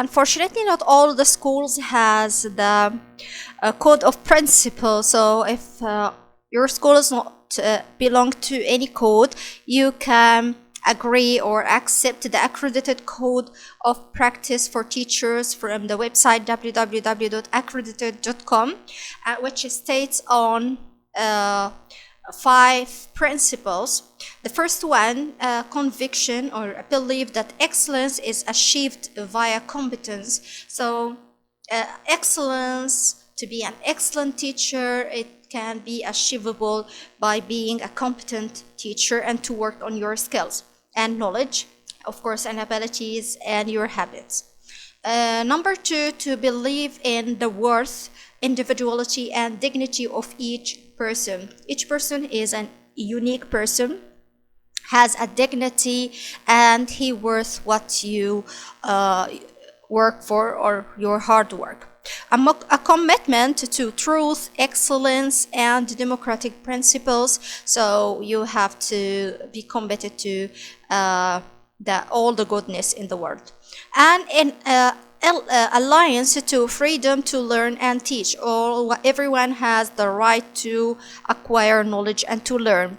unfortunately, not all the schools has the code of principle. So if your school is not belong to any code, you can agree or accept the accredited code of practice for teachers from the website www.accredited.com, which states on 5 principles. The first one, conviction or a belief that excellence is achieved via competence. So excellence, to be an excellent teacher, it can be achievable by being a competent teacher and to work on your skills and knowledge, of course, and abilities and your habits. Number 2, to believe in the worth, individuality, and dignity of each person. Each person is a unique person, has a dignity, and he worth what you work for or your hard work. A commitment to truth, excellence, and democratic principles. So you have to be committed to all the goodness in the world. And in alliance to freedom to learn and teach. Everyone has the right to acquire knowledge and to learn.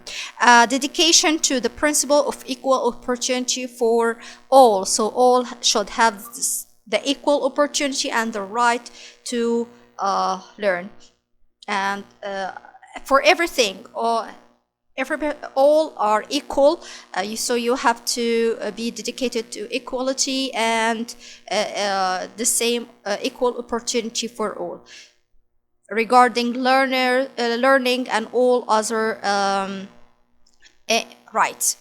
Dedication to the principle of equal opportunity for all. So all should have the equal opportunity and the right to learn. And for everything, all are equal, so you have to be dedicated to equality and the same equal opportunity for all regarding learning and all other rights.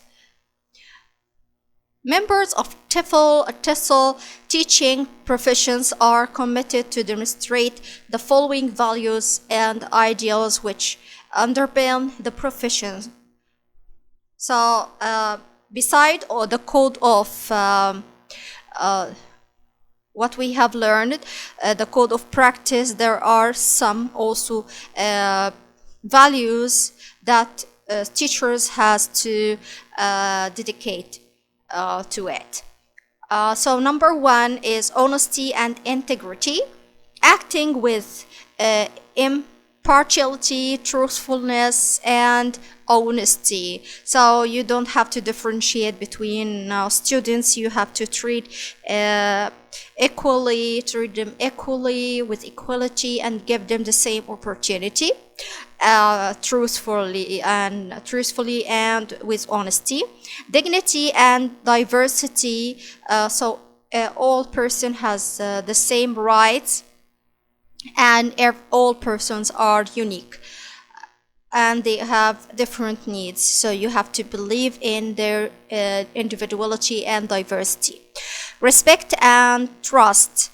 Members of TEFL teaching professions are committed to demonstrate the following values and ideals which underpin the profession. So, beside the code of what we have learned, the code of practice, there are some also values that teachers has to dedicate to it. So number 1 is honesty and integrity, acting with impartiality, truthfulness, and honesty. So you don't have to differentiate between students. You have to treat them equally with equality and give them the same opportunity, truthfully and with honesty. Dignity and diversity. So all person has the same rights, and all persons are unique and they have different needs, so you have to believe in their individuality and diversity. Respect and trust.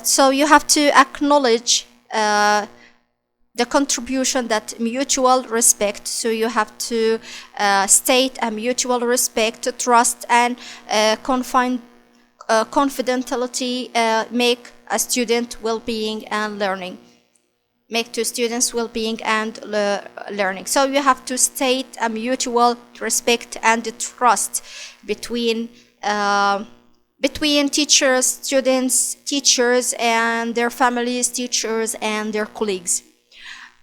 So you have to acknowledge the contribution that mutual respect. So you have to state a mutual respect, trust, and confidentiality make a student well-being and learning. Make to students well-being and learning. So you have to state a mutual respect and trust between teachers, students, teachers, and their families, teachers, and their colleagues.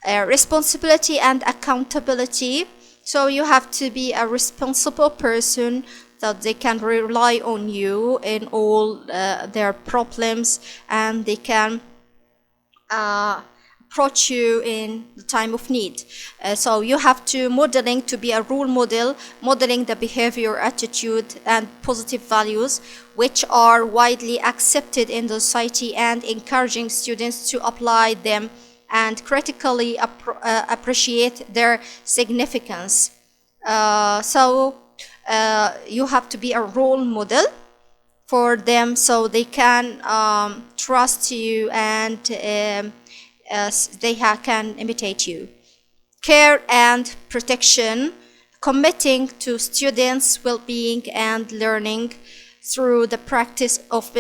Responsibility and accountability. So you have to be a responsible person, that they can rely on you in all their problems, and they can approach you in the time of need. So you have to be a role model, modeling the behavior, attitude, and positive values which are widely accepted in the society, and encouraging students to apply them and critically appreciate their significance. So you have to be a role model for them, so they can trust you and they can imitate you. Care and protection, committing to students' well-being and learning through the practice of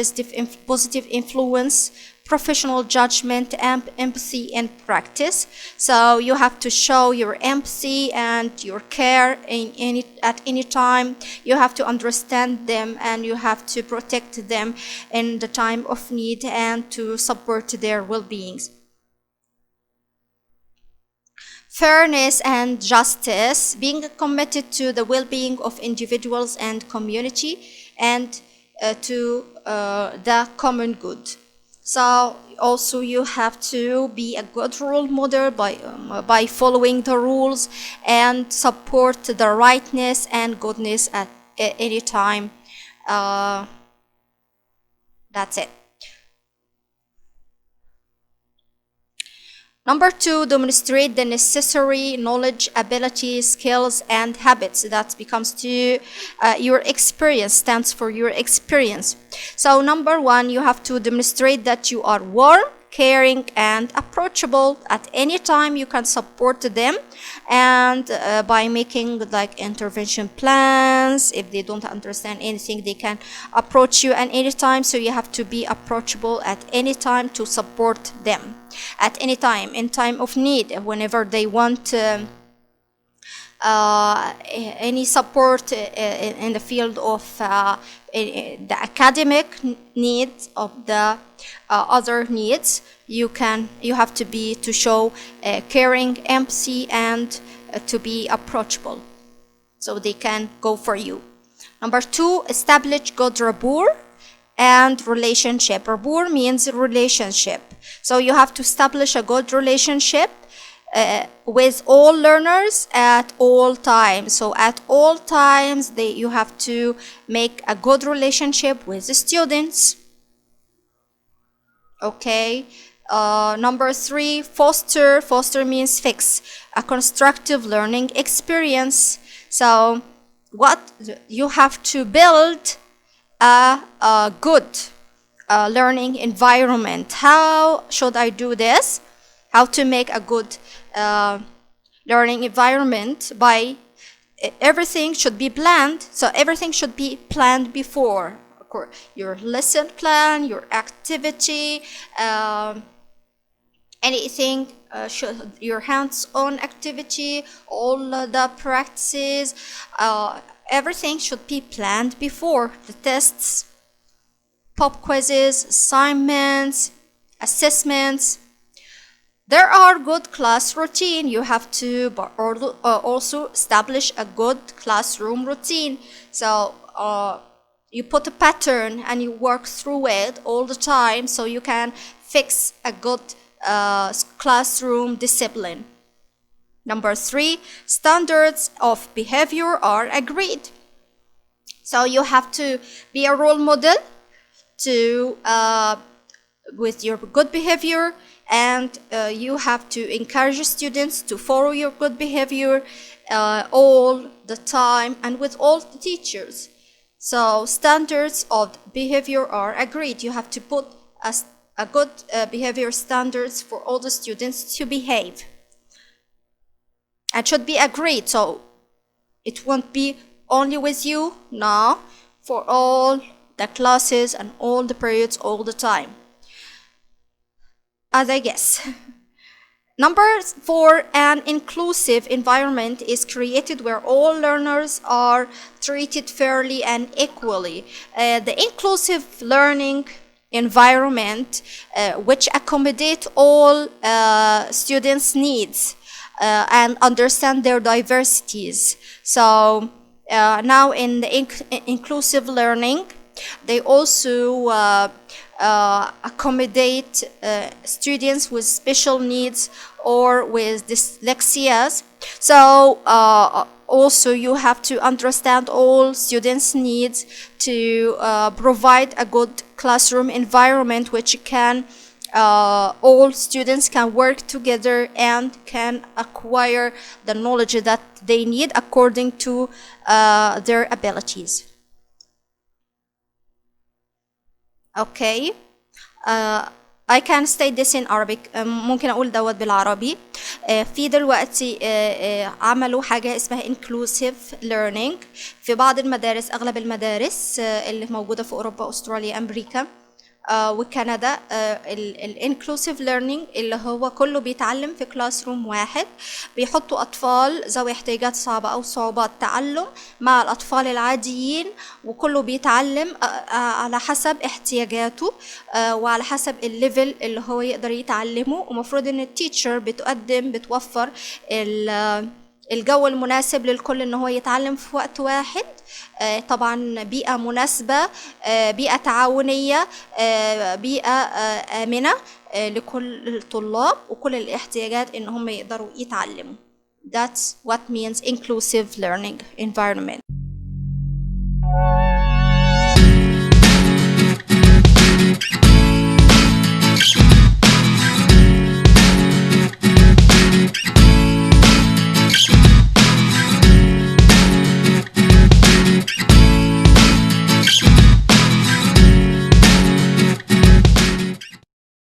positive influence, professional judgment and empathy in practice. So you have to show your empathy and your care at any time. You have to understand them and you have to protect them in the time of need and to support their well-being. Fairness and justice, being committed to the well-being of individuals and community and to the common good. So also you have to be a good role model by following the rules and support the rightness and goodness at any time. That's it. Number 2, demonstrate the necessary knowledge, abilities, skills, and habits. That becomes to your experience, stands for your experience. So number 1, you have to demonstrate that you are warm, caring, and approachable. At any time you can support them, and by making like intervention plans. If they don't understand anything, they can approach you at any time, so you have to be approachable at any time to support them at any time, in time of need, whenever they want any support in the field of the academic needs of the other needs. You have to show caring, empathy, and to be approachable, so they can go for you. Number 2, establish good rapport and relationship. Rapport means relationship. So you have to establish a good relationship with all learners at all times. So at all times you have to make a good relationship with the students. Okay. Number 3, foster. Foster means fix a constructive learning experience. So what you have to build a good learning environment. How should I do this? How to make a good learning environment? By everything should be planned. So everything should be planned before. Your lesson plan, your activity, anything, your hands-on activity, all the practices, everything should be planned before. The tests, pop quizzes, assignments, assessments. There are good class routine. You have to also establish a good classroom routine. So you put a pattern and you work through it all the time, so you can fix a good classroom discipline. Number 3, standards of behavior are agreed. So you have to be a role model to with your good behavior, and you have to encourage students to follow your good behavior all the time and with all the teachers. So standards of behavior are agreed. You have to put a good behavior standards for all the students to behave. It should be agreed, so it won't be only with you, no, for all the classes and all the periods all the time, as I guess. Number 4, an inclusive environment is created where all learners are treated fairly and equally. The inclusive learning environment which accommodate all students' needs and understand their diversities. So now in the inclusive learning, they also accommodate students with special needs or with dyslexias. So also you have to understand all students' needs to provide a good classroom environment which can all students can work together and can acquire the knowledge that they need according to their abilities. Okay. I can state this in Arabic. ممكن أقول دوت بالعربي. في دلوقتي عملوا حاجة اسمها inclusive learning في بعض المدارس. أغلب المدارس اللي موجودة في أوروبا، أستراليا، أمريكا، وكندا الانكلوسيف ليرنينج اللي هو كله بيتعلم في كلاس روم واحد، بيحطوا أطفال ذوي احتياجات صعبة أو صعوبات تعلم مع الأطفال العاديين، وكله بيتعلم على حسب احتياجاته وعلى حسب الليفل اللي هو يقدر يتعلمه. ومفروض ان التيتشر بتوفر الجو المناسب للكل ان هو يتعلم في وقت واحد. طبعا بيئة مناسبة، بيئة تعاونية، بيئة آمنة لكل الطلاب وكل الاحتياجات ان هم يقدروا يتعلموا. That's what means inclusive learning environment.